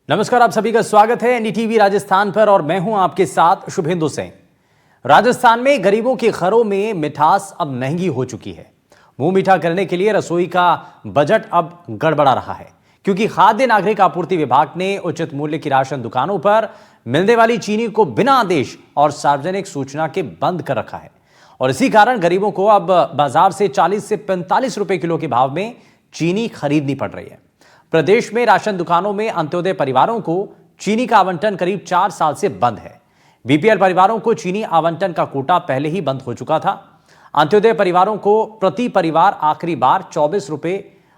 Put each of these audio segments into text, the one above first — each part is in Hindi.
नमस्कार, आप सभी का स्वागत है एनडीटीवी राजस्थान पर और मैं हूं आपके साथ शुभेंदु सिंह। राजस्थान में गरीबों के घरों में मिठास अब महंगी हो चुकी है। मुंह मीठा करने के लिए रसोई का बजट अब गड़बड़ा रहा है, क्योंकि खाद्य नागरिक आपूर्ति विभाग ने उचित मूल्य की राशन दुकानों पर मिलने वाली चीनी को बिना आदेश और सार्वजनिक सूचना के बंद कर रखा है। और इसी कारण गरीबों को अब बाजार से 40 से 45 रुपए किलो के भाव में चीनी खरीदनी पड़ रही है। प्रदेश में राशन दुकानों में अंत्योदय परिवारों को चीनी का आवंटन करीब 4 साल से बंद है। बीपीएल परिवारों को चीनी आवंटन का कोटा पहले ही बंद हो चुका था। अंत्योदय परिवारों को प्रति परिवार आखिरी बार 24 रुपए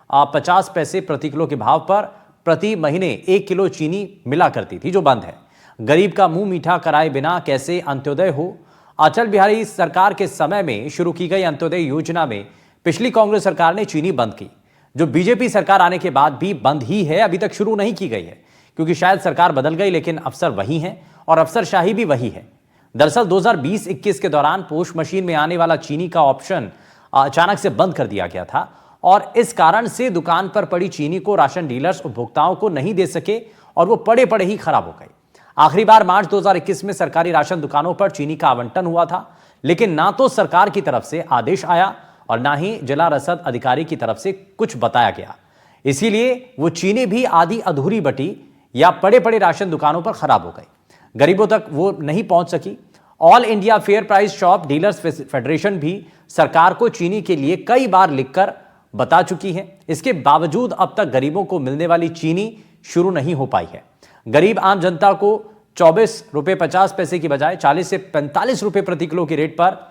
50 पैसे प्रति किलो के भाव पर प्रति महीने 1 किलो चीनी मिला करती थी, जो बंद है। गरीब का मुंह मीठा कराए बिना कैसे अंत्योदय हो? अटल बिहारी सरकार के समय में शुरू की गई अंत्योदय योजना में पिछली कांग्रेस सरकार ने चीनी बंद की, जो बीजेपी सरकार आने के बाद भी बंद ही है, अभी तक शुरू नहीं की गई है, क्योंकि शायद सरकार बदल गई लेकिन अफसर वही हैं और अफसरशाही भी वही है। दरअसल 2020-21 के दौरान पोस्ट मशीन में आने वाला चीनी का ऑप्शन अचानक से बंद कर दिया गया था और इस कारण से दुकान पर पड़ी चीनी को राशन डीलर्स उपभोक्ताओं को नहीं दे सके और वो पड़े पड़े ही खराब हो गई। आखिरी बार मार्च 2021 में सरकारी राशन दुकानों पर चीनी का आवंटन हुआ था, लेकिन ना तो सरकार की तरफ से आदेश आया और ना ही जिला रसद अधिकारी की तरफ से कुछ बताया गया। इसीलिए वो चीनी भी आधी अधूरी बटी या पड़े पड़े राशन दुकानों पर खराब हो गई, गरीबों तक वो नहीं पहुंच सकी। All India fair price shop dealers federation भी सरकार को चीनी के लिए कई बार लिखकर बता चुकी है। इसके बावजूद अब तक गरीबों को मिलने वाली चीनी शुरू नहीं हो पाई है। गरीब आम जनता को 24 रुपए 50 पैसे की बजाय 40 से 45 रुपए प्रति किलो की रेट पर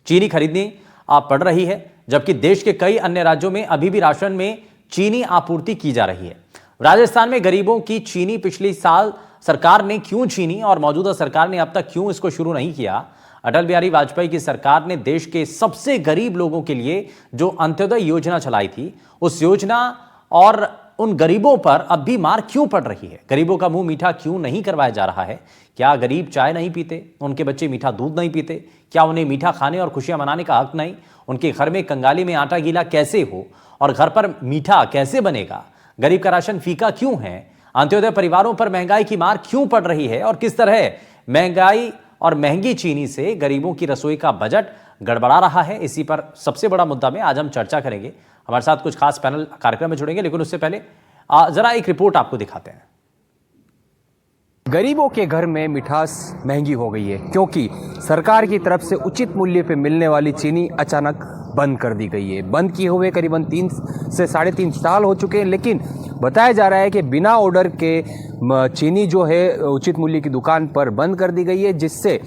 चीनी खरीदनी पड़ रही है, जबकि देश के कई अन्य राज्यों में अभी भी राशन में चीनी आपूर्ति की जा रही है। राजस्थान में गरीबों की चीनी पिछले साल सरकार ने क्यों छीनी और मौजूदा सरकार ने अब तक क्यों इसको शुरू नहीं किया? अटल बिहारी वाजपेयी की सरकार ने देश के सबसे गरीब लोगों के लिए जो अंत्योदय योजना चलाई थी, उस योजना और उन गरीबों पर अब भी मार क्यों पड़ रही है? गरीबों का मुंह मीठा क्यों नहीं करवाया जा रहा है? क्या गरीब चाय नहीं पीते? उनके बच्चे मीठा दूध नहीं पीते? क्या उन्हें मीठा खाने और खुशियां मनाने का हक नहीं? उनके घर में कंगाली में आटा गीला कैसे हो और घर पर मीठा कैसे बनेगा? गरीब का राशन फीका क्यों है? अंत्योदय परिवारों पर महंगाई की मार क्यों पड़ रही है और किस तरह महंगाई और महंगी चीनी से गरीबों की रसोई का बजट गड़बड़ा रहा है? इसी पर सबसे बड़ा मुद्दा में आज हम चर्चा करेंगे। हमारे साथ कुछ खास पैनल कार्यक्रम में जुड़ेंगे, लेकिन उससे पहले जरा एक रिपोर्ट आपको दिखाते हैं। गरीबों के घर में मिठास महंगी हो गई है, क्योंकि सरकार की तरफ से उचित मूल्य पे मिलने वाली चीनी अचानक बंद कर दी गई है। बंद किए हुए करीबन 3 से 3.5 साल हो चुके हैं, लेकिन बताया जा रहा है कि बिना ऑर्डर के चीनी जो है उचित मूल्य की दुकान पर बंद कर दी गई है, जिससे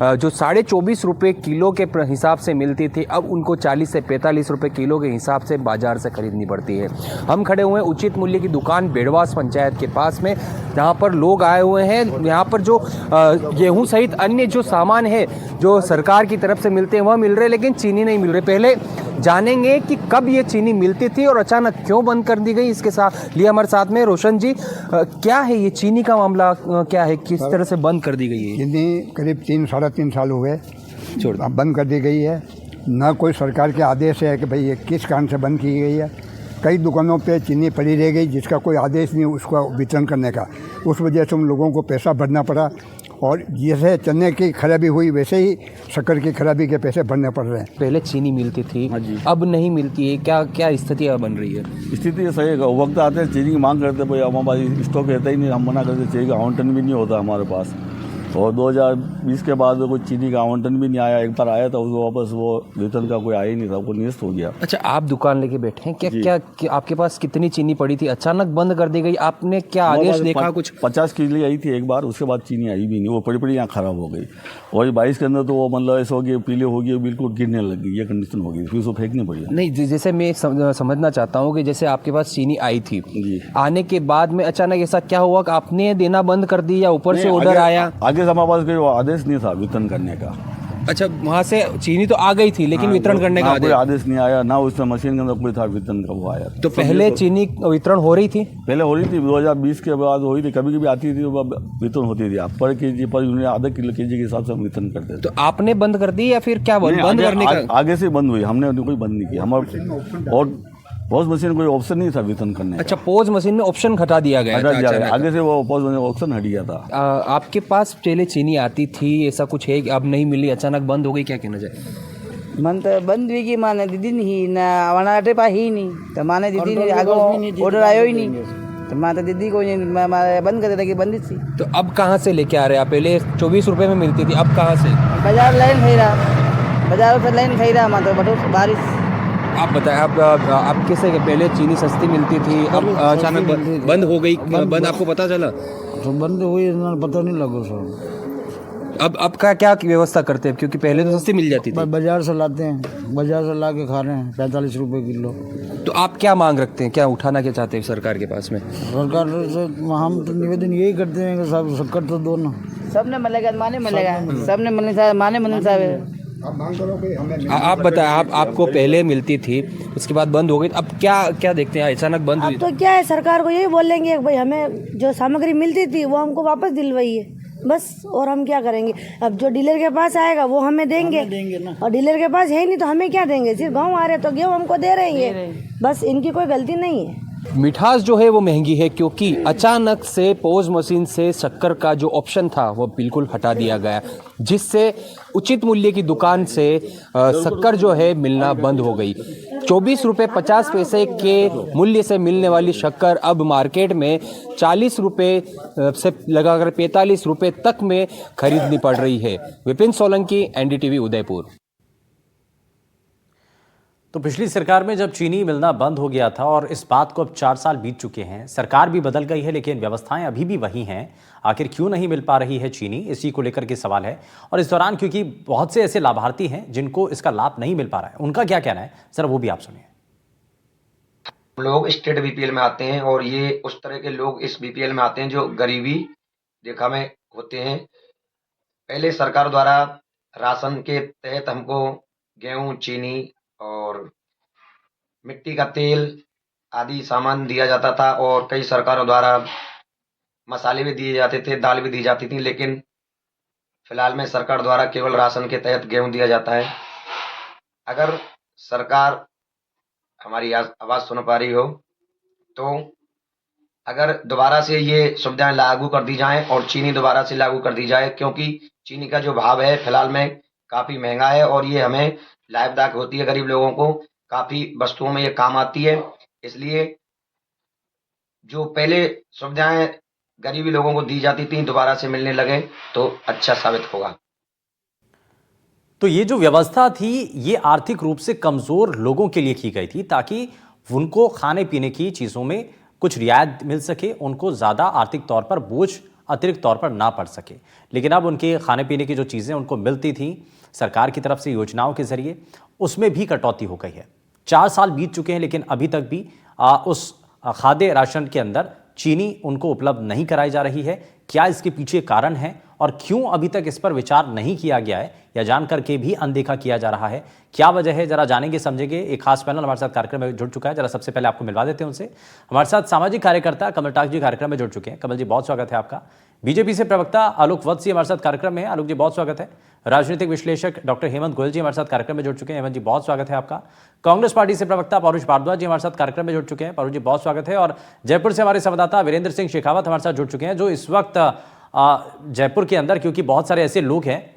जो 24.5 रुपये किलो के हिसाब से मिलती थी, अब उनको 40 से 45 रुपये किलो के हिसाब से बाजार से खरीदनी पड़ती है। हम खड़े हुए हैं उचित मूल्य की दुकान बेड़वास पंचायत के पास में, जहाँ पर लोग आए हुए हैं। यहाँ पर जो गेहूं सहित अन्य जो सामान है जो सरकार की तरफ से मिलते हैं वह मिल रहे, लेकिन चीनी नहीं मिल रही। पहले जानेंगे कि कब ये चीनी मिलती थी और अचानक क्यों बंद कर दी गई। इसके साथ लिए हमारे साथ में रोशन जी, क्या है ये चीनी का मामला, क्या है, किस तरह से बंद कर दी गई है? चीनी करीब 3-3.5 साल हो गए बंद कर दी गई है। ना कोई सरकार के आदेश है कि भाई ये किस कारण से बंद की गई है। कई दुकानों पे चीनी पड़ी रह गई जिसका कोई आदेश नहीं उसका वितरण करने का। उस वजह से उन लोगों को पैसा भरना पड़ा और जैसे चने की खराबी हुई वैसे ही शक्कर की खराबी के पैसे भरने पड़ रहे हैं। पहले चीनी मिलती थी, अब नहीं मिलती है, क्या क्या स्थिति बन रही है? स्थिति सही है। वक्त आते हैं चीनी की मांग करते, भाई हमारे पास स्टॉक रहता ही नहीं, हम मना करते, चीनी का आवंटन भी नहीं होता हमारे पास। और 2020 के बाद कोई चीनी का आवंटन भी नहीं आया। एक बार आया था, उसको वापस वो वेतन का कोई आया ही नहीं था, वो निरस्त हो गया। अच्छा, आप दुकान लेके बैठे हैं, क्या आपके पास कितनी चीनी पड़ी थी, अचानक बंद कर दी गई? आपने क्या आदेश देखा? कुछ 50 किलो आई थी एक बार, उसके बाद चीनी आई भी नहीं, वो पड़ी पड़ी यहाँ खराब हो गई। और 22 के अंदर तो वो मतलब ऐसा हो गया, पीले हो गई, बिल्कुल गिरने लग गई, ये कंडीशन हो गई, फिर उसको फेंकनी पड़ी। नहीं, जैसे मैं समझना चाहता हूँ कि जैसे आपके पास चीनी आई थी, आने के बाद में अचानक ऐसा क्या हुआ कि आपने देना बंद कर दी या ऊपर से ऑर्डर आया? आगे से हमारे पास कोई आदेश नहीं था वितरण करने का। अच्छा, वहाँ से चीनी तो आ गई थी, लेकिन वितरण करने का कोई आदेश नहीं आया, ना उसमें मशीन के अंदर कोई था वितरण का वो आया। तो पहले चीनी वितरण हो रही थी? पहले हो रही थी, 2020 के बाद हो रही थी, कभी कभी आती थी, वितरण होती थी। आप पर केजी पर यूनिट आधा किलो केजी के हिसाब से हम वितरण करते थे। तो आपने बंद कर दी या फिर क्या बंद करने का? आगे से बंद हुई, हमने कोई बंद नहीं किया। हमारे और पॉज मशीन कोई ऑप्शन नहीं था वितरण करने अच्छा, पॉज मशीन में ऑप्शन हटा दिया गया का। था अचानक। आगे से वो पॉज मशीन ऑप्शन हट गया था। आपके पास पहले चीनी आती थी, ऐसा कुछ है कि अब नहीं मिली, अचानक बंद हो गई, क्या कहना चाहिए? मन तो बंद हुई कि माने दीदी नहीं ना हमारे पास ही नहीं, तो माने दीदी नहीं आगे ऑर्डर आयो ही नहीं, तो माँ तो दीदी को बंद कर देता कि बंदी थी। तो अब कहाँ से लेके आ रहे हैं आप? पहले 24 रुपए में मिलती थी, अब कहाँ से? बाजार लाइन खाई रहा, बाजार से लाइन खाई रहा, माँ तो बटो बारिश। आप बताएं, आप कैसे पहले चीनी सस्ती मिलती थी, अब अचानक बंद हो गई, बंद आपको पता चला? तो बंद हुई पता नहीं लगा सर। अब क्या व्यवस्था करते हैं, क्योंकि पहले तो सस्ती मिल जाती थी। बाजार से लाते हैं, बाजार से ला के खा रहे हैं 45 रुपए किलो। तो आप क्या मांग रखते हैं, क्या उठाना क्या चाहते हैं सरकार के पास में? सरकार से हम तो निवेदन यही करते हैं कि सब शक्कर तो दो ना, सबने मिलेगा माने मिलेगा, सबने मिलने साहब माने मिलने साहब। आप बताएं, आपको पहले मिलती थी, उसके बाद बंद हो गई, अब क्या देखते हैं अचानक बंद हुई? अब तो क्या है, सरकार को यही बोलेंगे कि भाई हमें जो सामग्री मिलती थी वो हमको वापस दिलवाइए बस, और हम क्या करेंगे? अब जो डीलर के पास आएगा वो हमें देंगे ना, और डीलर के पास है नहीं तो हमें क्या देंगे? सिर्फ गाँव आ रहे तो गेहूँ हमको दे रहे हैं, बस इनकी कोई गलती नहीं है। मिठास जो है वो महंगी है, क्योंकि अचानक से पॉज मशीन से शक्कर का जो ऑप्शन था वो बिल्कुल हटा दिया गया, जिससे उचित मूल्य की दुकान से शक्कर जो है मिलना बंद हो गई। 24 रुपये 50 पैसे के मूल्य से मिलने वाली शक्कर अब मार्केट में 40 रुपये से लगाकर 45 रुपये तक में खरीदनी पड़ रही है। विपिन सोलंकी, एनडीटीवी उदयपुर। तो पिछली सरकार में जब चीनी मिलना बंद हो गया था और इस बात को अब 4 साल बीत चुके हैं, सरकार भी बदल गई है लेकिन व्यवस्थाएं अभी भी वही हैं। आखिर क्यों नहीं मिल पा रही है चीनी, इसी को लेकर के सवाल है। और इस दौरान क्योंकि बहुत से ऐसे लाभार्थी हैं जिनको इसका लाभ नहीं मिल पा रहा है, उनका क्या कहना है, जरा वो भी आप सुनिए। लोग स्टेट बीपीएल में आते हैं और ये उस तरह के लोग इस बीपीएल में आते हैं जो गरीबी रेखा में होते हैं। पहले सरकार द्वारा राशन के तहत हमको गेहूं, चीनी और मिट्टी का तेल आदि सामान दिया जाता था, और कई सरकारों द्वारा मसाले भी दिए जाते थे, दाल भी दी जाती थी, लेकिन फिलहाल में सरकार द्वारा केवल राशन के तहत गेहूं दिया जाता है। अगर सरकार हमारी आवाज़ सुन पा रही हो तो अगर दोबारा से ये सुविधाएं लागू कर दी जाएं और चीनी दोबारा से लागू कर दी जाए, क्योंकि चीनी का जो भाव है फिलहाल में काफ़ी महंगा है और ये हमें लाभदायक होती है, गरीब लोगों को काफ़ी वस्तुओं में ये काम आती है। इसलिए जो पहले सुविधाएं गरीबी लोगों को दी जाती थी दोबारा से मिलने लगे तो अच्छा साबित होगा। तो ये जो व्यवस्था थी ये आर्थिक रूप से कमजोर लोगों के लिए की गई थी, ताकि उनको खाने पीने की चीज़ों में कुछ रियायत मिल सके, उनको ज़्यादा आर्थिक तौर पर बोझ अतिरिक्त तौर पर ना पड़ सके। लेकिन अब उनके खाने पीने की जो चीज़ें उनको मिलती थी सरकार की तरफ से योजनाओं के जरिए, उसमें भी कटौती हो गई है। 4 साल बीत चुके हैं लेकिन अभी तक भी उस खाद्य राशन के अंदर चीनी उनको उपलब्ध नहीं कराई जा रही है। क्या इसके पीछे कारण है और क्यों अभी तक इस पर विचार नहीं किया गया है या जान करके भी अनदेखा किया जा रहा है, क्या वजह है, जरा जानेंगे समझेंगे। एक खास पैनल हमारे साथ कार्यक्रम में जुड़ चुका है, जरा सबसे पहले आपको मिलवा देते हैं उनसे। हमारे साथ सामाजिक कार्यकर्ता कमलटाक जी कार्यक्रम में जुड़ चुके हैं। कमल जी, बहुत स्वागत है आपका। बीजेपी से प्रवक्ता आलोक वत्स जी हमारे साथ कार्यक्रम में है। आलोक जी, बहुत स्वागत है। राजनीतिक विश्लेषक डॉक्टर हेमंत गोयल जी हमारे साथ कार्यक्रम में जुड़ चुके हैं। हेमंत जी, बहुत स्वागत है आपका। कांग्रेस पार्टी से प्रवक्ता परुष भारद्वाज जी हमारे साथ कार्यक्रम में जुड़ चुके हैं। परुष जी, बहुत स्वागत है। और जयपुर से हमारे संवाददाता वीरेंद्र सिंह शेखावत हमारे साथ जुड़ चुके हैं, जो इस वक्त जयपुर के अंदर, क्योंकि बहुत सारे ऐसे लोग हैं,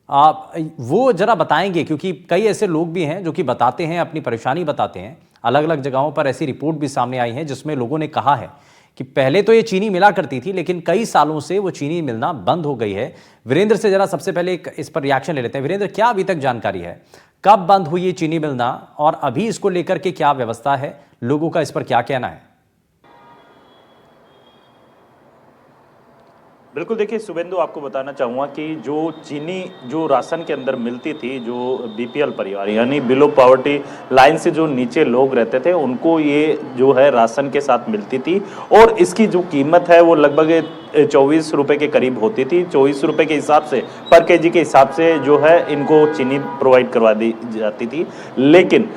वो जरा बताएंगे, क्योंकि कई ऐसे लोग भी हैं जो कि बताते हैं, अपनी परेशानी बताते हैं। अलग अलग जगहों पर ऐसी रिपोर्ट भी सामने आई है जिसमें लोगों ने कहा है कि पहले तो ये चीनी मिला करती थी लेकिन कई सालों से वो चीनी मिलना बंद हो गई है। वीरेंद्र से जरा सबसे पहले इस पर रिएक्शन ले लेते हैं। वीरेंद्र, क्या अभी तक जानकारी है, कब बंद हुई ये चीनी मिलना और अभी इसको लेकर के क्या व्यवस्था है, लोगों का इस पर क्या कहना है? बिल्कुल, देखिए शुभेंदु, आपको बताना चाहूँगा कि जो चीनी जो राशन के अंदर मिलती थी, जो बीपीएल परिवार यानी बिलो पॉवर्टी लाइन से जो नीचे लोग रहते थे, उनको ये जो है राशन के साथ मिलती थी और इसकी जो कीमत है वो लगभग 24 रुपए के करीब होती थी। 24 रुपए के हिसाब से पर केजी के हिसाब से जो है इनको चीनी प्रोवाइड करवा दी जाती थी, लेकिन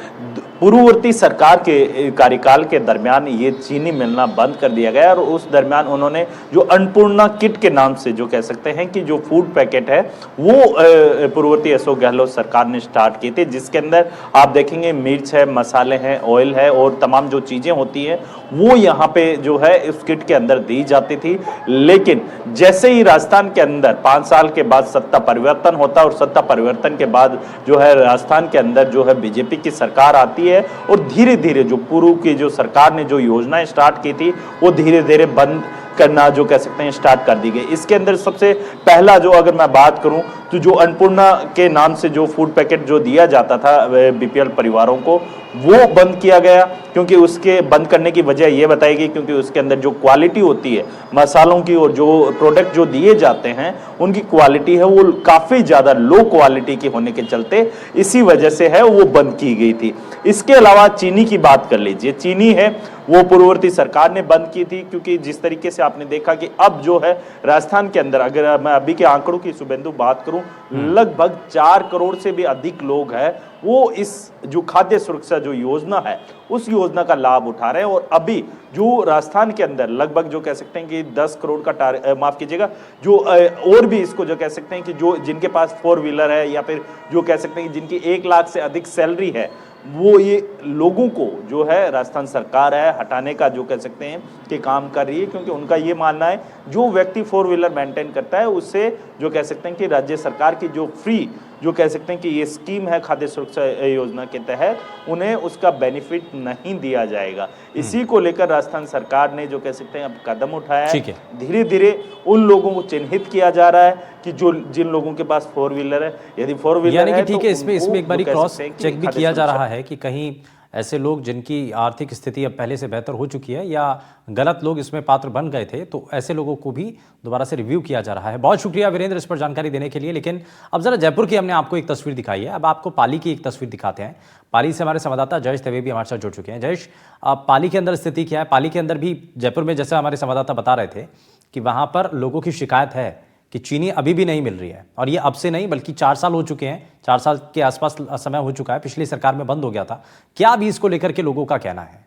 पूर्ववर्ती सरकार के कार्यकाल के दरमियान ये चीनी मिलना बंद कर दिया गया और उस दरमियान उन्होंने जो अन्नपूर्णा किट के नाम से जो कह सकते हैं कि जो फूड पैकेट है वो पूर्ववर्ती अशोक गहलोत सरकार ने स्टार्ट किए थे, जिसके अंदर आप देखेंगे मिर्च है, मसाले हैं, ऑयल है और तमाम जो चीजें होती हैं वो यहाँ पे जो है इस किट के अंदर दी जाती थी। लेकिन जैसे ही राजस्थान के अंदर 5 साल के बाद सत्ता परिवर्तन होता है और सत्ता परिवर्तन के बाद जो है राजस्थान के अंदर जो है बीजेपी की सरकार आती है और धीरे धीरे जो पूर्व की जो सरकार ने जो योजनाएं स्टार्ट की थी वो धीरे धीरे बंद करना जो कह सकते हैं स्टार्ट कर दी गई। इसके अंदर सबसे पहला जो अगर मैं बात करूं तो जो अन्नपूर्णा के नाम से जो फूड पैकेट जो दिया जाता था बीपीएल परिवारों को वो बंद किया गया, क्योंकि उसके बंद करने की वजह यह बताई गई क्योंकि उसके अंदर जो क्वालिटी होती है मसालों की और जो प्रोडक्ट जो दिए जाते हैं उनकी क्वालिटी है वो काफ़ी ज़्यादा लो क्वालिटी की होने के चलते इसी वजह से है वो बंद की गई थी। इसके अलावा चीनी की बात कर लीजिए, चीनी है वो पूर्ववर्ती सरकार ने बंद की थी, क्योंकि जिस तरीके से आपने देखा कि अब जो है राजस्थान के अंदर अगर मैं अभी के आंकड़ों की शुभेंदु बात करूं लगभग 4 करोड़ से भी अधिक लोग हैं वो इस जो खाद्य सुरक्षा जो योजना है उस योजना का लाभ उठा रहे हैं। और अभी जो राजस्थान के अंदर लगभग जो कह सकते हैं कि 10 करोड़ का माफ कीजिएगा जो और भी इसको जो कह सकते हैं कि जो जिनके पास 4 व्हीलर है या फिर जो कह सकते हैं कि जिनकी 1 लाख से अधिक सैलरी है वो ये लोगों को जो है राजस्थान सरकार है हटाने का जो कह सकते हैं कि काम कर रही है, क्योंकि उनका ये मानना है जो व्यक्ति 4 व्हीलर मेंटेन करता है उससे जो कह सकते हैं कि राज्य सरकार की जो फ्री जो कह सकते हैं कि ये स्कीम है खाद्य सुरक्षा योजना के तहत उन्हें उसका बेनिफिट नहीं दिया जाएगा। इसी को लेकर राजस्थान सरकार ने जो कह सकते हैं अब कदम उठाया है। धीरे धीरे उन लोगों को चिन्हित किया जा रहा है कि जो जिन लोगों के पास 4 व्हीलर है, यदि 4 व्हीलर यानी कि है ठीक है, इसमें एक बारी क्रॉस चेक भी किया जा रहा है है कि कहीं ऐसे लोग जिनकी आर्थिक स्थिति अब पहले से बेहतर हो चुकी है या गलत लोग इसमें पात्र बन गए थे, तो ऐसे लोगों को भी दोबारा से रिव्यू किया जा रहा है। बहुत शुक्रिया वीरेंद्र इस पर जानकारी देने के लिए। लेकिन अब जरा जयपुर की हमने आपको एक तस्वीर दिखाई है, अब आपको पाली की एक तस्वीर दिखाते हैं। पाली से हमारे संवाददाता जयेश दवे भी हमारे साथ जुड़ चुके हैं। जयेश, अब पाली के अंदर स्थिति क्या है? पाली के अंदर भी जयपुर में जैसे हमारे संवाददाता बता रहे थे कि वहां पर लोगों की शिकायत है कि चीनी अभी भी नहीं मिल रही है, और ये अब से नहीं बल्कि 4 साल हो चुके हैं, 4 साल के आसपास समय हो चुका है, पिछली सरकार में बंद हो गया था। क्या अभी इसको लेकर के लोगों का कहना है?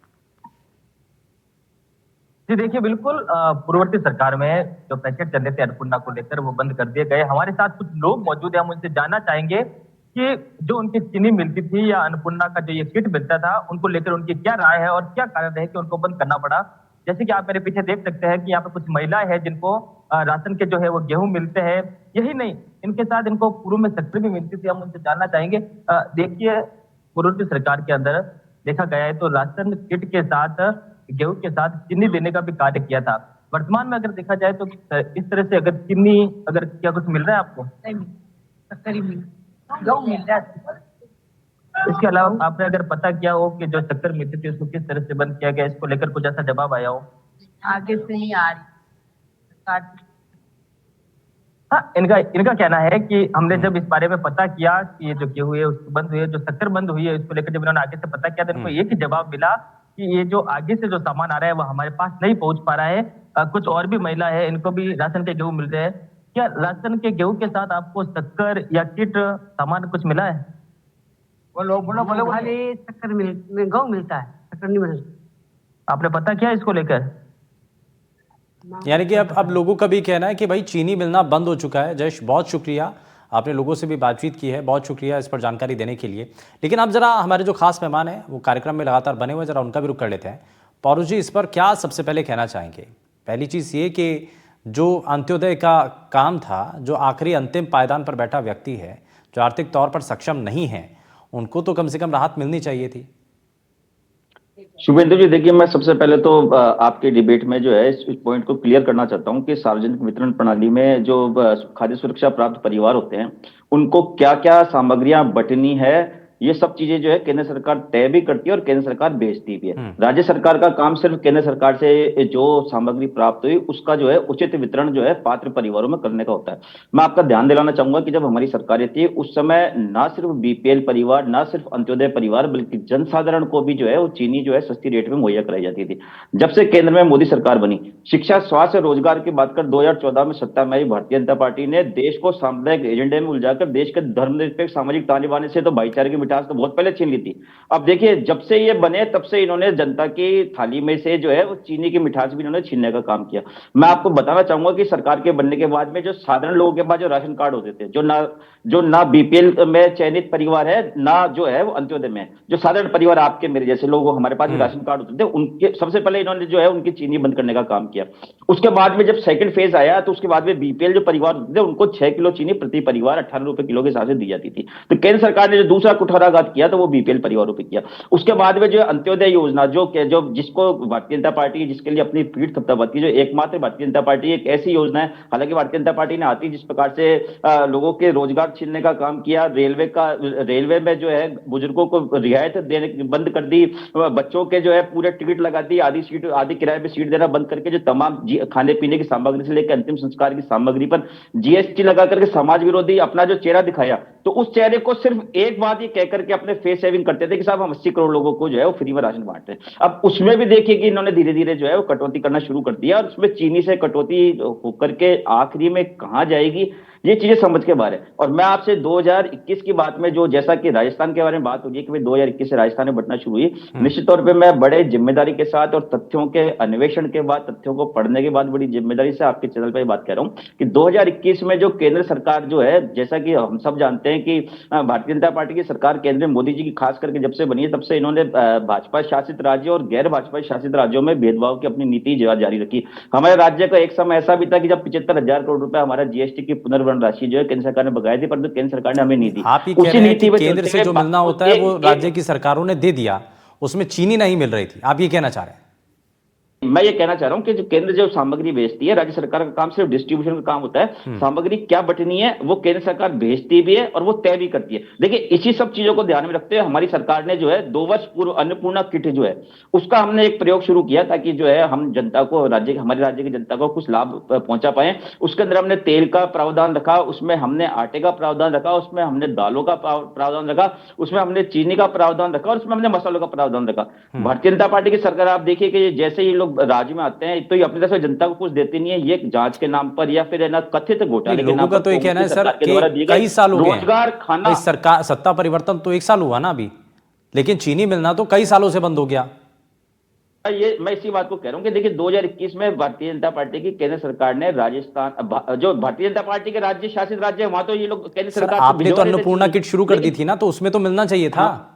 जी देखिए, बिल्कुल पूर्ववर्ती सरकार में जो पैकेट चल रहे थे अन्नपूर्णा को लेकर वो बंद कर दिए गए। हमारे साथ कुछ लोग मौजूद हैं, हम उनसे जानना चाहेंगे कि जो उनकी चीनी मिलती थी या अन्नपूर्णा का जो ये किट मिलता था उनको लेकर उनकी क्या राय है और क्या कारण है कि उनको बंद करना पड़ा। जैसे कि आप मेरे पीछे देख सकते हैं कि यहाँ पे कुछ महिलाएं हैं जिनको राशन के जो है वो गेहूं मिलते हैं। यही नहीं, इनके साथ इनको पूर्व में शक्कर भी मिलती थी। हम उनसे जानना चाहेंगे। देखिए, पूर्व सरकार के अंदर देखा गया है तो राशन किट के साथ गेहूं के साथ चीनी देने का भी कार्य किया था। वर्तमान में अगर देखा जाए तो इस तरह से अगर चीनी अगर क्या कुछ मिल रहा है आपको? इसके अलावा आपने अगर पता किया हो कि जो शक्कर मिलती थी उसको किस तरह से बंद किया गया, इसको लेकर कुछ ऐसा जवाब आया हो? आगे से नहीं आ रही। हाँ, इनका कहना है कि हमने जब इस बारे में पता किया कि ये जो गेहूं है उसको बंद हुई है, जो शक्कर बंद हुई है, इसको लेकर जब इन्होंने आगे से पता किया तो इनको एक ही जवाब मिला कि ये जो आगे से जो सामान आ रहा है वो हमारे पास नहीं पहुंच पा रहा है। कुछ और भी महिला है, इनको भी राशन के गेहूं मिल रहे हैं। क्या राशन के गेहूं के साथ आपको शक्कर या किट सामान कुछ मिला है? खाली शक्कर गेहूं मिलता है, शक्कर नहीं मिलता। आपने पता किया इसको लेकर? यानी कि अब लोगों का भी कहना है कि भाई चीनी मिलना बंद हो चुका है। जयेश, बहुत शुक्रिया, आपने लोगों से भी बातचीत की है, बहुत शुक्रिया इस पर जानकारी देने के लिए। लेकिन अब जरा हमारे जो खास मेहमान हैं वो कार्यक्रम में लगातार बने हुए, जरा उनका भी रुख कर लेते हैं। पौरुष जी, इस पर क्या सबसे पहले कहना चाहेंगे? पहली चीज़ ये कि जो अंत्योदय का काम था, जो आखिरी अंतिम पायदान पर बैठा व्यक्ति है, जो आर्थिक तौर पर सक्षम नहीं है, उनको तो कम से कम राहत मिलनी चाहिए थी। शुभेंदु जी, देखिए, मैं सबसे पहले तो आपके डिबेट में जो है इस पॉइंट को क्लियर करना चाहता हूं कि सार्वजनिक वितरण प्रणाली में जो खाद्य सुरक्षा प्राप्त परिवार होते हैं उनको क्या क्या सामग्रियां बंटनी है ये सब चीजें जो है केंद्र सरकार तय भी करती है और केंद्र सरकार बेचती भी है। राज्य सरकार का काम सिर्फ केंद्र सरकार से जो सामग्री प्राप्त हुई उसका जो है उचित वितरण जो है पात्र परिवारों में करने का होता है। मैं आपका ध्यान दिलाना चाहूंगा कि जब हमारी सरकारें थी उस समय ना सिर्फ बीपीएल परिवार, ना सिर्फ अंत्योदय परिवार, बल्कि जनसाधारण को भी जो है वो चीनी जो है सस्ती रेट में मुहैया कराई जाती थी। जब से केंद्र में मोदी सरकार बनी, शिक्षा, स्वास्थ्य, रोजगार की बात कर 2014 में सत्ता में आई भारतीय जनता पार्टी ने देश को सांप्रदायिक एजेंडे में उलझाकर देश के धर्मनिरपेक्ष सामाजिक ताने बाने से तो भाईचारे की मिठास तो बहुत पहले छीन ली थी। अब देखिए जब से ये बने तब से इन्होंने जनता की थाली में से जो है वो चीनी की मिठास भी इन्होंने छीनने का काम किया। मैं आपको बताना चाहूंगा कि सरकार के बनने के बाद में जो साधारण लोगों के पास जो राशन कार्ड होते थे, जो ना बीपीएल में चयनित परिवार है, ना जो है वो अंत्योदय में, जो साधारण परिवार आपके मेरे जैसे लोग हमारे पास राशन कार्ड होते थे, उनके सबसे पहले इन्होंने जो है उनकी चीनी बंद करने का काम किया। उसके बाद में जब सेकंड फेज आया तो उसके बाद में बीपीएल जो परिवार होते थे उनको 6 किलो चीनी प्रति परिवार 18 रुपए किलो के हिसाब से दी जाती थी। तो केंद्र सरकार ने जो दूसरा कुठाराघात किया तो वो बीपीएल परिवारों पे किया। उसके बाद में जो अंत्योदय योजना जो जिसको भारतीय जनता पार्टी जिसके लिए अपनी पीठ थपथपाती है, जो एकमात्र भारतीय जनता पार्टी एक ऐसी योजना है, हालांकि भारतीय जनता पार्टी ने आती जिस प्रकार से लोगों के रोजगार छीनने का काम किया, रेलवे में जो है बुजुर्गों को रियायत देने बंद कर दी, बच्चों के जो है पूरे टिकट लगा दी, आधी किराए पे सीट देना बंद करके जो तमाम खाने पीने की सामग्री से लेकर अंतिम संस्कार की सामग्री पर जीएसटी लगा करके समाज विरोधी अपना जो चेहरा दिखाया, तो उस चेहरे को सिर्फ एक बात ये कहकर के अपने फेस सेविंग करते थे कि साहब हम 80 करोड़ लोगों को जो है वो फ्री में राशन बांटते हैं। अब उसमें भी देखिए कि इन्होंने धीरे धीरे जो है वो कटौती करना शुरू कर दिया और उसमें चीनी से कटौती होकर के आखिरी में कहां जाएगी ये चीजें समझ के बाहर है। और मैं आपसे 2021 की बात में जो जैसा कि राजस्थान के बारे में बात हो रही है कि भाई 2021 से राजस्थान में बढ़ना शुरू हुई, निश्चित तौर पे मैं बड़े जिम्मेदारी के साथ और तथ्यों के अन्वेषण के बाद, तथ्यों को पढ़ने के बाद बड़ी जिम्मेदारी से आपके चैनल पर बात कर रहा हूं कि 2021 में जो केंद्र सरकार जो है, जैसा कि हम सब जानते हैं कि भारतीय जनता पार्टी की सरकार केंद्र में मोदी जी की खास करके जब से बनी है तब से इन्होंने भाजपा शासित राज्यों और गैर भाजपा शासित राज्यों में भेदभाव की अपनी नीति जारी रखी। हमारे राज्य का एक समय ऐसा भी था कि जब 75,000 करोड़ रुपए हमारा जीएसटी की पुनर्वरण राशि जो है केंद्र सरकार ने बकाया थी, परंतु केंद्र सरकार ने हमें नहीं दी। आप ये कह रहे हैं कि केंद्र से जो मिलना होता है वो राज्य की सरकारों ने दे दिया, उसमें चीनी नहीं मिल रही थी, आप ये कहना चाह रहे हैं? मैं ये कहना चाह रहा हूं कि जो केंद्र जो सामग्री भेजती है, राज्य सरकार का काम सिर्फ डिस्ट्रीब्यूशन का काम होता है। सामग्री क्या बटनी है वो केंद्र सरकार भेजती भी है और वो तय भी करती है। देखिए इसी सब चीजों को ध्यान में रखते हुए हमारी सरकार ने जो है 2 वर्ष पूर्व अन्नपूर्णा किट जो है उसका हमने एक प्रयोग शुरू किया ताकि जो है हम जनता को हमारे राज्य की जनता को कुछ लाभ पहुंचा पाए। उसके अंदर हमने तेल का प्रावधान रखा, उसमें हमने आटे का प्रावधान रखा, उसमें हमने दालों का प्रावधान रखा, उसमें हमने चीनी का प्रावधान रखा और उसमें हमने मसालों का प्रावधान रखा। भारतीय जनता पार्टी की सरकार आप देखिए कि जैसे ही लोग राज्य में आते हैं तो ये अपनी तरफ से जनता को कुछ देते नहीं है, ये जांच के नाम पर या फिर है ना कथित घोटाले के नाम पर। तो ये कहना है सर कि कई साल हो गए रोजगार खाना, सरकार सत्ता परिवर्तन तो 1 साल हुआ ना अभी, लेकिन चीनी मिलना तो कई सालों से बंद हो गया। ये मैं इसी बात को कह रहा हूं कि देखिए 2021 में भारतीय जनता पार्टी की केंद्र सरकार ने राजस्थान, जो भारतीय जनता पार्टी के राज्य शासित राज्य है वहां तो ये लोग केंद्र सरकार आपने तो अन्नपूर्णा किट शुरू कर दी थी ना, तो उसमें तो मिलना चाहिए था।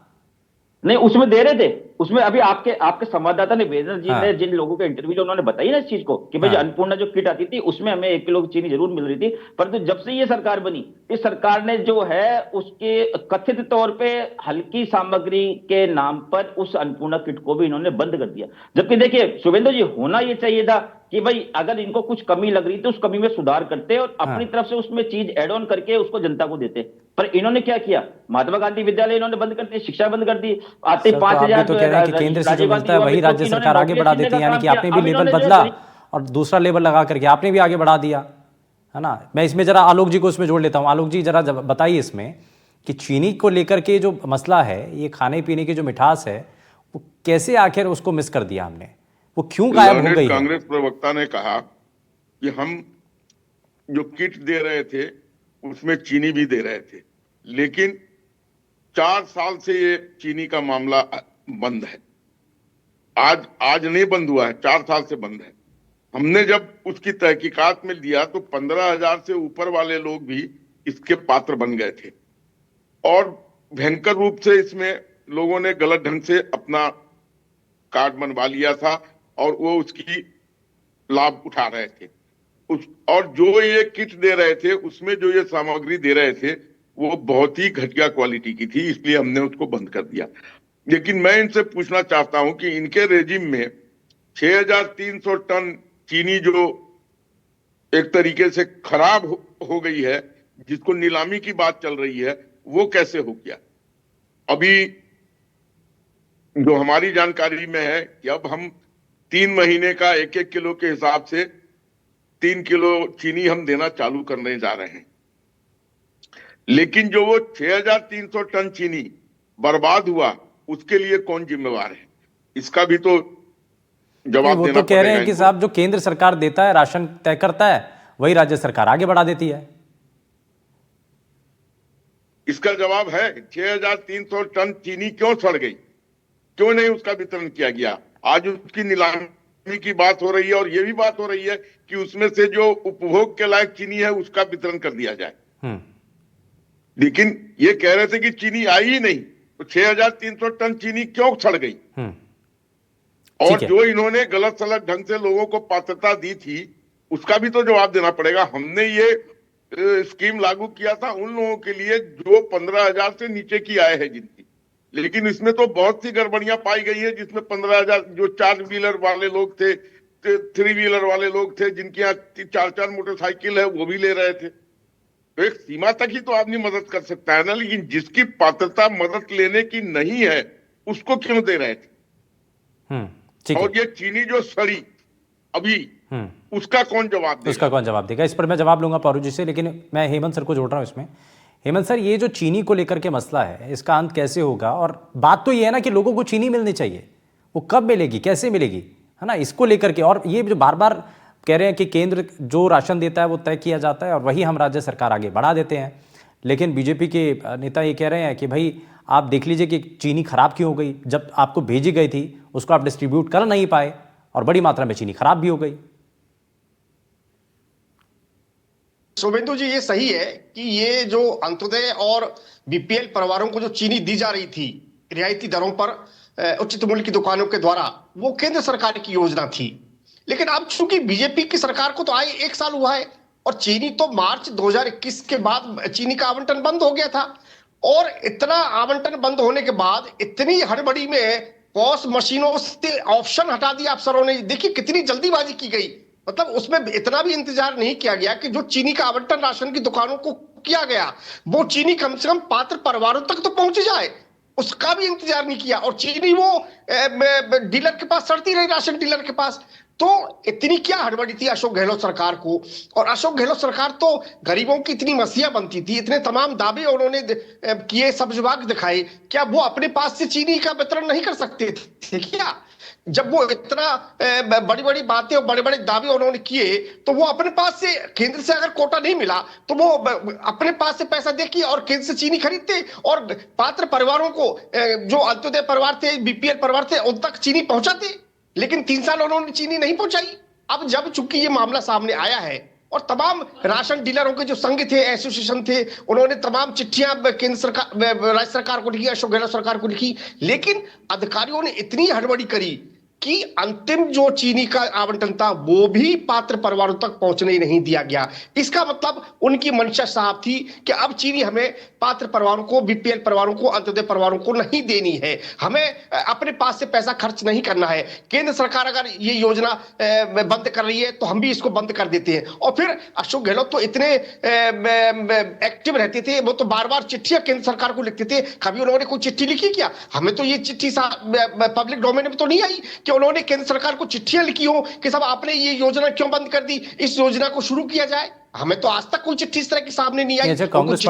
नहीं उसमें दे रहे थे, उसमें अभी आपके संवाददाता ने वीरेंद्र जी ने जिन लोगों के इंटरव्यू उन्होंने बताई ना इस चीज को कि भाई अन्नपूर्णा जो किट आती थी उसमें हमें 1 किलो चीनी जरूर मिल रही थी, परंतु जब से ये सरकार बनी इस सरकार ने जो है उसके कथित तौर पे हल्की सामग्री के नाम पर उस अन्नपूर्णा किट को भी इन्होंने बंद कर दिया। जबकि देखिए शुभेंदु जी, होना ये चाहिए था कि भाई अगर इनको कुछ कमी लग रही थी उस कमी में सुधार करते और अपनी तरफ से उसमें चीज एड ऑन करके उसको जनता को देते, पर इन्होंने क्या किया, महात्मा गांधी विद्यालय इन्होंने बंद कर दी, शिक्षा बंद कर दी। आते 5,000 तो कह रहे हैं कि केंद्र से जो मिलता है वही राज्य सरकार आगे बढ़ा देती है, यानी कि आपने भी लेबल बदला और दूसरा लेबल लगा करके आपने भी आगे बढ़ा दिया, है ना। मैं इसमें जरा आलोक जी को इसमें जोड़ लेता हूं। आलोक जी जरा बताइए इसमें कि चीनी को लेकर के जो मसला है, ये खाने पीने की जो मिठास है वो कैसे आखिर उसको मिस कर दिया हमने, वो क्यों गायब हो गई? कांग्रेस प्रवक्ता ने कहा कि हम जो किट दे रहे थे उसमें चीनी भी दे रहे थे, लेकिन 4 साल से ये चीनी का मामला बंद है। आज नहीं बंद हुआ है, 4 साल से बंद है। हमने जब उसकी तहकीकात में दिया तो 15,000 से ऊपर वाले लोग भी इसके पात्र बन गए थे और भयंकर रूप से इसमें लोगों ने गलत ढंग से अपना कार्ड बनवा लिया था और वो उसकी लाभ उठा रहे थे। और जो ये किट दे रहे थे उसमें जो ये सामग्री दे रहे थे वो बहुत ही घटिया क्वालिटी की थी, इसलिए हमने उसको बंद कर दिया। लेकिन मैं इनसे पूछना चाहता हूं कि इनके रेजिम में 6,300 टन चीनी जो एक तरीके से खराब हो गई है, जिसको नीलामी की बात चल रही है, वो कैसे हो गया? अभी जो हमारी जानकारी में है कि अब हम 3 महीने का 1-1 किलो के हिसाब से 3 किलो चीनी हम देना चालू करने जा रहे हैं। लेकिन जो वो 6,300 टन चीनी बर्बाद हुआ, उसके लिए कौन जिम्मेवार है, इसका भी तो जवाब वो देना तो कह रहे हैं पड़ेगा कि साहब जो केंद्र सरकार देता है, राशन तय करता है, वही राज्य सरकार आगे बढ़ा देती है। इसका जवाब है 6,300 टन चीनी क्यों सड़ गई, क्यों नहीं उसका वितरण किया गया। आज उसकी नीलामी की बात हो रही है और यह भी बात हो रही है कि उसमें से जो उपभोग के लायक चीनी है उसका वितरण कर दिया जाए। लेकिन ये कह रहे थे कि चीनी आई ही नहीं, तो 6,300 टन चीनी क्यों सड़ गई। और जो इन्होंने गलत सलत ढंग से लोगों को पात्रता दी थी, उसका भी तो जवाब देना पड़ेगा। हमने ये स्कीम लागू किया था उन लोगों के लिए जो 15,000 से नीचे की आय है जिनकी, लेकिन इसमें तो बहुत सी गड़बड़ियां पाई गई है, जिसमें 15,000 जो 4 व्हीलर वाले लोग थे, 3 व्हीलर वाले लोग थे, जिनके यहाँ 4-4 मोटरसाइकिल है, वो भी ले रहे थे। तो एक सीमा तक ही तो आदमी मदद कर सकता है ना, लेकिन जिसकी पात्रता मदद लेने की नहीं है उसको क्यों दे रहे थे। और ये चीनी जो सड़ी अभी, उसका कौन जवाब देगा? उसका कौन जवाब देगा, इस पर मैं जवाब लूंगा पारू जी से, लेकिन मैं हेमंत सर को जोड़ रहा हूं इसमें। हेमंत सर, ये जो चीनी को लेकर के मसला है, इसका अंत कैसे होगा? और बात तो ये है ना कि लोगों को चीनी मिलनी चाहिए, वो कब मिलेगी, कैसे मिलेगी, है ना, इसको लेकर के। और ये जो बार बार कह रहे हैं कि केंद्र जो राशन देता है वो तय किया जाता है और वही हम राज्य सरकार आगे बढ़ा देते हैं, लेकिन बीजेपी के नेता ये कह रहे हैं कि भाई आप देख लीजिए कि चीनी खराब क्यों हो गई, जब आपको भेजी गई थी उसको आप डिस्ट्रीब्यूट कर नहीं पाए और बड़ी मात्रा में चीनी खराब भी हो गई। शुभेंदु जी, ये सही है कि ये जो अंत्योदय और बीपीएल परिवारों को जो चीनी दी जा रही थी रियायती दरों पर उचित मूल्य की दुकानों के द्वारा, वो केंद्र सरकार की योजना थी। लेकिन अब चूंकि बीजेपी की सरकार को तो आए 1 साल हुआ है और चीनी तो मार्च 2021 के बाद चीनी का आवंटन बंद हो गया था, और इतना आवंटन बंद होने के बाद इतनी हड़बड़ी में पॉस मशीनों से ऑप्शन हटा दिया अफसरों ने। देखिए कितनी जल्दीबाजी की गई, मतलब उसमें इतना भी इंतजार नहीं किया गया कि जो चीनी का आवंटन राशन की दुकानों को किया गया वो चीनी कम से कम पात्र परिवारों तक तो पहुंच जाए, उसका भी इंतजार नहीं किया। और चीनी वो डीलर के पास सड़ती रही, राशन डीलर के पास। तो इतनी क्या हड़बड़ी थी अशोक गहलोत सरकार को। और अशोक गहलोत सरकार तो गरीबों की इतनी मसीहा बनती थी, इतने तमाम दावे उन्होंने किए, सब्ज बाग दिखाए, क्या वो अपने पास से चीनी का वितरण नहीं कर सकते थे क्या? जब वो इतना बड़ी बड़ी बातें और बड़े बड़े दावे उन्होंने किए, तो वो अपने पास से, केंद्र से अगर कोटा नहीं मिला तो वो अपने पास से पैसा देके और केंद्र से चीनी खरीदते और पात्र परिवारों को, जो अंत्योदय परिवार थे, बीपीएल परिवार थे, उन तक चीनी पहुंचाते। लेकिन 3 साल उन्होंने चीनी नहीं पहुंचाई। अब जब चूंकि ये मामला सामने आया है और तमाम राशन डीलरों के जो संघ थे, एसोसिएशन थे, उन्होंने तमाम चिट्ठियां केंद्र सरकार, राज्य सरकार को लिखी, अशोक गहलोत सरकार को लिखी, लेकिन अधिकारियों ने इतनी हड़बड़ी करी कि अंतिम जो चीनी का आवंटन था वो भी पात्र परिवारों तक पहुंचने नहीं दिया गया। इसका मतलब उनकी मंशा साफ थी कि अब चीनी हमें पात्र परिवारों को, बीपीएल परिवारों को, अंत्योदय परिवारों को नहीं देनी है, हमें अपने पास से पैसा खर्च नहीं करना है। केंद्र सरकार अगर ये योजना बंद कर रही है तो हम भी इसको बंद कर देते हैं। और फिर अशोक गहलोत तो इतने एक्टिव रहते थे, वो तो बार बार चिट्ठियां केंद्र सरकार को लिखते थे। कभी उन्होंने कोई चिट्ठी लिखी क्या? हमें तो ये चिट्ठी पब्लिक डोमेन में तो नहीं आई कि उन्होंने केंद्र सरकार को चिट्ठियां लिखी हो कि साहब आपने ये योजना क्यों बंद कर दी, इस योजना को शुरू किया जाए। हमें तो आज तक कोई चिट्ठी इस तरह की सामने नहीं आई। कांग्रेस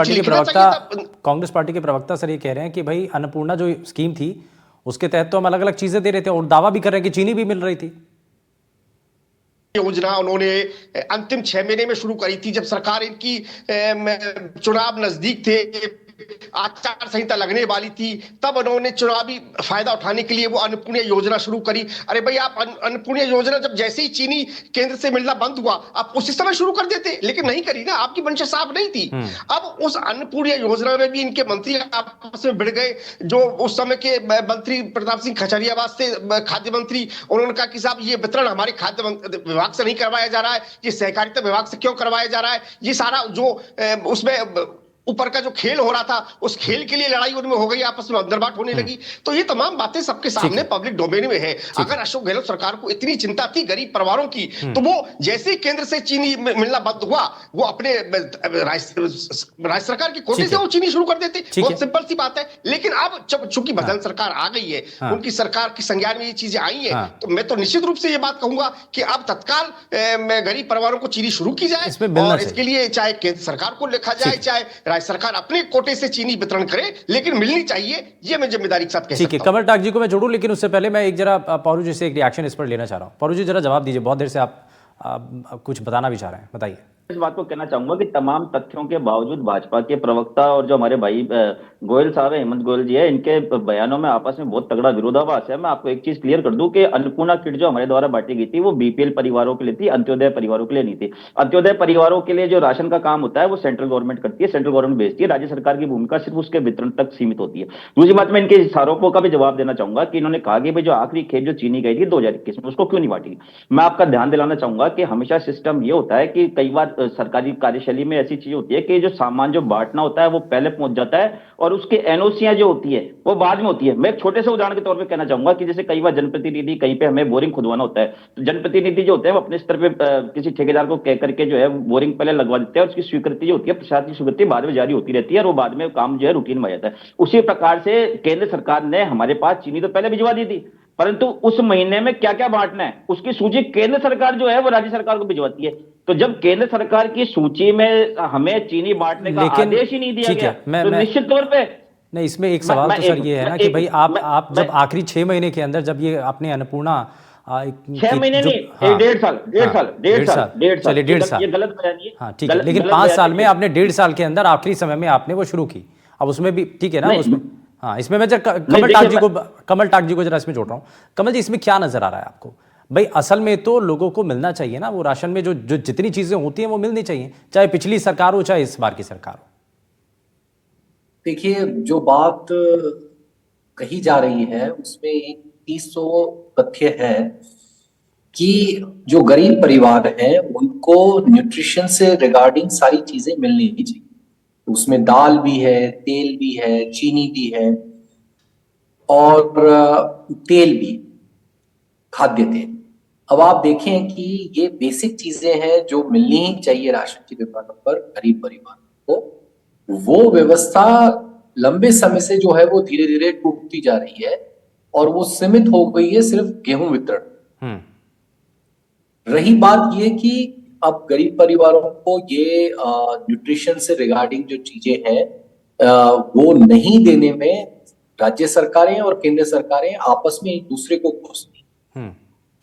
पार्टी के प्रवक्ता सर ये कह रहे हैं कि भाई अन्नपूर्णा जो स्कीम थी उसके तहत तो हम अलग अलग चीजें दे रहे थे और दावा भी कर रहे हैं कि चीनी भी मिल रही थी। योजना उन्होंने अंतिम 6 महीने में शुरू करी थी, जब सरकार इनकी चुनाव नजदीक थे, आचार संहिता लगने वाली थी, तब उन्होंने चुनावी फायदा उठाने के लिए वो अन्नपूर्णा योजना शुरू करी। अरे भाई, आप अन्नपूर्णा योजना जब जैसे ही चीनी केंद्र से मिलना बंद हुआ आप उसी समय शुरू कर देते, लेकिन नहीं करी ना, आपकी मंशा साफ नहीं थी। अब उस अन्नपूर्णा योजना में भी इनके मंत्री आपस में भिड़ गए। जो उस समय के मंत्री प्रताप सिंह खचरियावास से खाद्य मंत्री, उन्होंने कहा कि साहब ये वितरण हमारे खाद्य विभाग से नहीं करवाया जा रहा है, ये सहकारिता विभाग से क्यों करवाया जा रहा है। ये सारा जो उसमें ऊपर का जो खेल हो रहा था उस खेल के लिए लड़ाई उनमें हो गई, आपस में अंदरबाट होने लगी। तो ये तमाम बातें सबके सामने पब्लिक डोमेन में है। अगर अशोक गहलोत सरकार को इतनी चिंता थी गरीब परिवारों की, तो वो जैसे ही केंद्र से चीनी मिलना बंद हुआ, वो अपने राज्य सरकार की कोटे से वो चीनी शुरू कर देते। बहुत सिंपल सी बात है। लेकिन अब चूंकि बदल सरकार आ गई है, उनकी सरकार की संज्ञान में ये चीजें आई है, तो मैं तो निश्चित रूप से ये बात कहूंगा कि अब तत्काल गरीब परिवारों को चीनी शुरू की जाए, और इसके लिए चाहे केंद्र सरकार को लिखा जाए, चाहे राज्य सरकार अपने कोटे से चीनी वितरण करे, लेकिन मिलनी चाहिए। ये मैं जिम्मेदारी के साथ कह सकता हूं। ठीक है, कमल टाक जी को मैं जोड़ूं, लेकिन उससे पहले मैं एक जरा पौरू जी से एक रिएक्शन इस पर लेना चाह रहा हूं। पौरू जी जरा जवाब दीजिए, बहुत देर से आप कुछ बताना भी चाह रहे हैं, बताइए। इस बात को कहना चाहूंगा कि तमाम तथ्यों के बावजूद भाजपा के प्रवक्ता और जो हमारे भाई गोयल साहब है, हेमंत गोयल जी है, इनके बयानों में आपस में बहुत तगड़ा विरोधाभास है। मैं आपको एक चीज क्लियर कर दूं कि अन्नपूर्णा किट जो हमारे द्वारा बांटी गई थी वो बीपीएल परिवारों के लिए थी, अंत्योदय परिवारों के लिए नहीं थी। अंत्योदय परिवारों के लिए जो राशन का काम होता है वो सेंट्रल गवर्नमेंट करती है, सेंट्रल गवर्नमेंट भेजती है। राज्य सरकार की भूमिका सिर्फ उसके वितरण तक सीमित होती है। दूसरी बात, मैं इनके इस आरोपों का भी जवाब देना चाहूंगा कि इन्होंने कहा कि भाई जो आखिरी खेप जो चीनी गई थी 2021 में, उसको क्यों नहीं बांटी। मैं आपका ध्यान दिलाना चाहूंगा कि हमेशा सिस्टम ये होता है कि कई बार सरकारी कार्यशैली में ऐसी चीज होती है कि जो सामान जो बांटना होता है वो पहले पहुंच जाता है और उसके एनओसियां जो होती है वो बाद में होती है। मैं एक छोटे से उदाहरण के तौर पे कहना चाहूंगा कि जैसे कई बार जनप्रतिनिधि कहीं पे हमें बोरिंग खुदवाना होता है, तो जनप्रतिनिधि जो होते हैं वो अपने स्तर पे किसी ठेकेदार को कह करके जो है बोरिंग पहले लगवा देते हैं, और उसकी स्वीकृति जो होती है, प्रशासनिक स्वीकृति बाद में जारी होती रहती है, और वो बाद में काम जो है रूटीन में आ जाता है। उसी प्रकार से केंद्र सरकार ने हमारे पास चीनी तो पहले भिजवा दी थी, परंतु उस महीने में क्या क्या बांटना है उसकी सूची केंद्र सरकार जो है वो राज्य सरकार को भिजवाती है। तो जब केंद्र सरकार की सूची में हमें चीनी बांटने का आदेश ही नहीं दिया गया, तो निश्चित तौर पे नहीं, इसमें एक सवाल तो सर ये है ना कि भाई आप जब आखिरी 6 महीने के अंदर जब ये अपने अन्नपूर्णा 6 महीने नहीं, 1.5 साल, चलिए 1.5 साल, ये गलत बयान है। हाँ ठीक है, लेकिन 5 साल में आपने 1.5 साल के अंदर आखिरी समय में आपने वो शुरू की। अब उसमें भी ठीक है ना, उसमें हाँ, इसमें मैं कमल टाक जी को जरा इसमें जोड़ रहा हूँ। कमल जी, इसमें क्या नजर आ रहा है आपको? भाई असल में तो लोगों को मिलना चाहिए ना, वो राशन में जो जितनी चीजें होती हैं वो मिलनी चाहिए, चाहे पिछली सरकार हो चाहे इस बार की सरकार हो। देखिए, जो बात कही जा रही है उसमें एक 300 तथ्य है कि जो गरीब परिवार हैं उनको न्यूट्रिशन से रिगार्डिंग सारी चीजें मिलनी चाहिए। उसमें दाल भी है, तेल भी है, चीनी भी है और तेल भी, खाद्य तेल। अब आप देखें कि ये बेसिक चीजें हैं जो मिलनी ही चाहिए राशन की दुकानों पर गरीब परिवारों को। वो व्यवस्था लंबे समय से जो है वो धीरे धीरे टूटती जा रही है और वो सीमित हो गई है सिर्फ गेहूं वितरण। रही बात ये कि अब गरीब परिवारों को ये न्यूट्रिशन से रिगार्डिंग जो चीजें हैं वो नहीं देने में राज्य सरकारें और केंद्र सरकारें आपस में एक दूसरे को कोसती।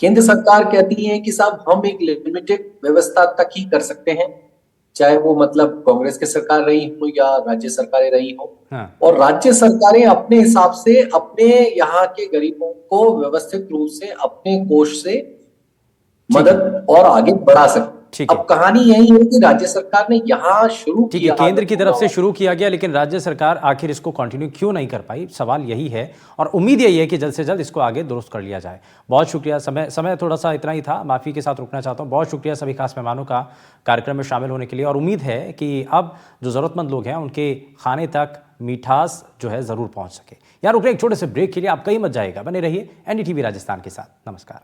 केंद्र सरकार कहती है कि साहब हम एक लिमिटेड व्यवस्था तक ही कर सकते हैं, चाहे वो मतलब कांग्रेस की सरकार रही हो या राज्य सरकारें रही हो, और राज्य सरकारें अपने हिसाब से अपने यहाँ के गरीबों को व्यवस्थित रूप से अपने कोष से मदद और आगे बढ़ा सकते। अब कहानी यही है कि राज्य सरकार ने यहाँ शुरू किया, केंद्र की तरफ से शुरू किया गया, लेकिन राज्य सरकार आखिर इसको कंटिन्यू क्यों नहीं कर पाई? सवाल यही है और उम्मीद यही है कि जल्द से जल्द इसको आगे दुरुस्त कर लिया जाए। बहुत शुक्रिया, समय थोड़ा सा इतना ही था, माफी के साथ रुकना चाहता हूँ। बहुत शुक्रिया सभी खास मेहमानों का कार्यक्रम में शामिल होने के लिए, और उम्मीद है कि अब जो जरूरतमंद लोग हैं उनके खाने तक मिठास जो है जरूर पहुंच सके। यार रुक रहे एक छोटे से ब्रेक के लिए, आप कहीं मत जाएगा, बने रहिए एनडीटीवी राजस्थान के साथ। नमस्कार।